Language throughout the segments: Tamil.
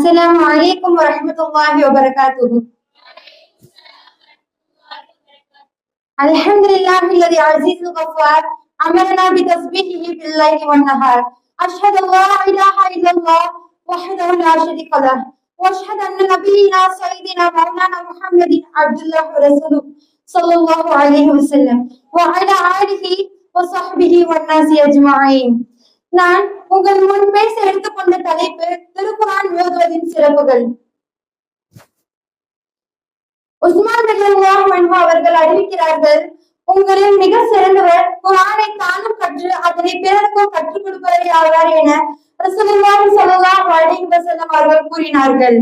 السلام عليكم ورحمة الله وبركاته. الحمد لله الذي عزيز الغفار أمرنا بتسبيحه بالليل والنهار. أشهد أن لا إله إلا الله وحده لا شريك له وأشهد أن نبينا سيدنا مولانا محمد عبد الله ورسوله صلى الله عليه وسلم وعلى آله وصحبه والناس أجمعين. நான் உங்கள் முன் பேச எடுத்துக்கொண்ட தலைப்பு திருக்குர்ஆன் ஓதுவதின் சிறப்புகள். உஸ்மான் ரலியல்லாஹு அன்ஹு அவர்கள் அறிவிக்கிறார்கள், உங்களில் மிக சிறந்தவர் குர்ஆனை தானும் கற்று அதனை பிறருக்கும் கற்றுக் கொடுப்பவரே ஆவார் என ரசூலுல்லாஹி ஸல்லல்லாஹு அலைஹி வஸல்லம் அவர்கள் கூறினார்கள்.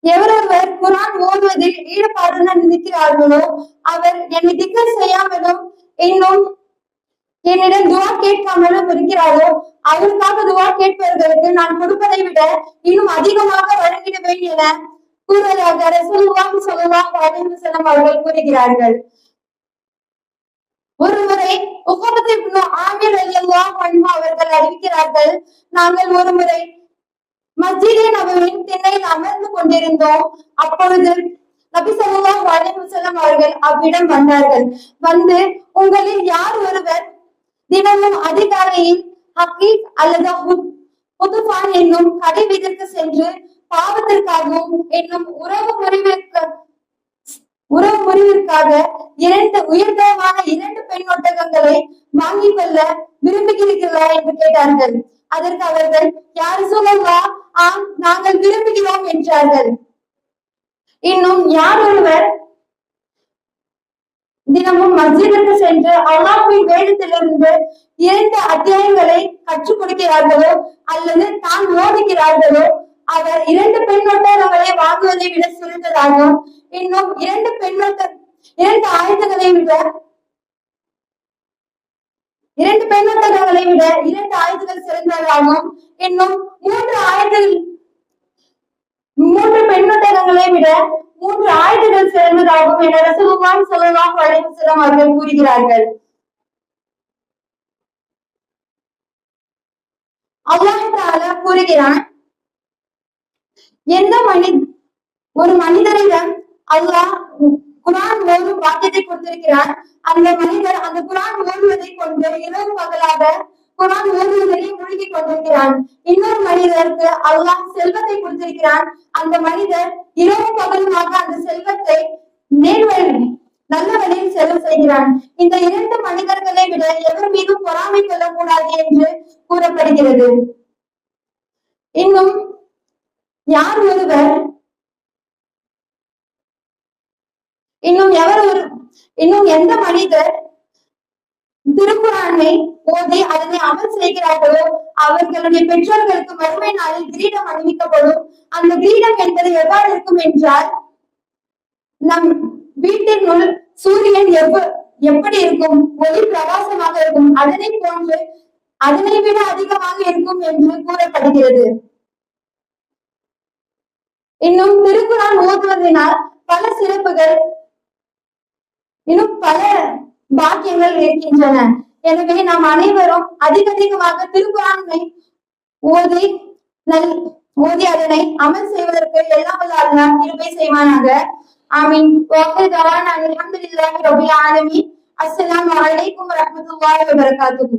எவரொருவர் குர்ஆன் ஓதுவதில் ஈடுபாடுடன் இருக்கிறார்களோ அவர் என்னை திக்ர் செய்யாமலும் இன்னும் என்னிடம் துவா கேட்காமலும் இருக்கிறாரோ அவருக்காக துவா கேட்பவர்களுக்கு நான் கொடுப்பதை விட இன்னும் அதிகமாக வழங்கிடுவேன் என கூறுவதாக ரசூலுல்லாஹி ஸல்லல்லாஹு அலைஹி வஸல்லம் அவர்கள் கூறுகிறார்கள். ஒருமுறை உக்பத் இப்னு ஆமிர் ரலியல்லாஹு அன்ஹு அவர்கள் அறிவிக்கிறார்கள், நாங்கள் ஒருமுறை மஸ்ஜிதே நபவியின் திண்ணையில் அமர்ந்து கொண்டிருந்தோம். அப்பொழுது நபி ஸல்லல்லாஹு அலைஹி வஸல்லம் அவர்கள் அவ்விடம் வந்தார்கள். வந்து, உங்களில் யார் ஒருவர் தினமும் அதிகாலையில் ஹக்கீக் அல்லது ஹுதுஃபான் என்னும் கடை வீதிற்கு சென்று பாவத்திற்காகவும் என்னும் உறவு முறிவிற்காக உயர்தரமான 2 பெண் ஒட்டகங்களை வாங்கிக் கொள்ள விரும்புகிறீர்களா என்று கேட்டார்கள். அதற்கு அவர்கள், யார் ரசூலல்லாஹ், ஆம் நாங்கள் விரும்புகிறோம் என்றார்கள். இன்னும் யார் ஒருவர் தினமும் மஸ்ஜிதிற்கு சென்று அல்லாஹ்வின் வேதத்திலிருந்து 2 அத்தியாயங்களை கற்றுக் கொடுக்கிறார்களோ அல்லது தான் ஓதுகிறார்களோ அவர் 2 பெண் ஒட்டகங்களை வாங்குவதை விட சிறந்ததாகும். இன்னும் 2 ஆயுதங்களை விட 2 பெண் ஒட்டகங்களை விட 2 ஆயுதங்கள் சிறந்ததாகும். இன்னும் 3 பெண் ஒட்டகங்களை விட 3 ஆயுதங்கள் சிறந்ததாகும் என ரசூலுல்லாஹி ஸல்லல்லாஹு அலைஹி வஸல்லம் அவர்கள் கூறுகிறார்கள். அல்லாஹ் தஆலா கூறுகிறான், ஒரு மனிதரிடம் அல்லாஹ் குர்ஆன் ஓதும் வாக்கியத்தை கொடுத்திருக்கிறான். அந்த மனிதர் அந்த குர்ஆன் ஓதுவதை கொண்டு இரவு பகலாக குர்ஆன் ஓதுவதிலே மூழ்கி கொண்டிருக்கிறான். இன்னொரு மனிதருக்கு அல்லாஹ் செல்வத்தை கொடுத்திருக்கிறான். அந்த மனிதர் இரவு பகலுமாக அந்த செல்வத்தை நல்ல வழியில் செலவு செய்கிறான். இந்த 2 மனிதர்களை விட எவர் மீதும் பொறாமை கொள்ளக்கூடாது என்று கூறப்படுகிறது. இன்னும் எந்த மனிதர் திருக்குர்ஆனை ஓதி அதனை அமல் செய்கிறார்களோ அவர்களுடைய பெற்றோர்களுக்கு மறுமை நாளில் கிரீடம் அணிவிக்கப்படும். அந்த கிரீடம் என்பது எவ்வாறு இருக்கும் என்றால், நம் வீட்டினுள் சூரியன் எப்படி இருக்கும், ஒளி பிரகாசமாக இருக்கும், அதனை போன்று அதனை விட அதிகமாக இருக்கும் என்று கூறப்படுகிறது. இன்னும் திருக்குர்ஆன் ஓதுவதனால் பல சிறப்புகள், இன்னும் பல பாக்கியங்கள் இருக்கின்றன. எனவே நாம் அனைவரும் அதிகமாக திருக்குர்ஆனை ஓதி அதனை அமல் செய்வதற்கு எல்லாம் வல்ல அல்லாஹ் கிருபை செய்வானாக. ஆமீன். அல்ஹம்துலில்லாஹி ரப்பில் ஆலமீன். அஸ்ஸலாமு அலைக்கும் வரஹ்மத்துல்லாஹி வபரகாத்துஹு.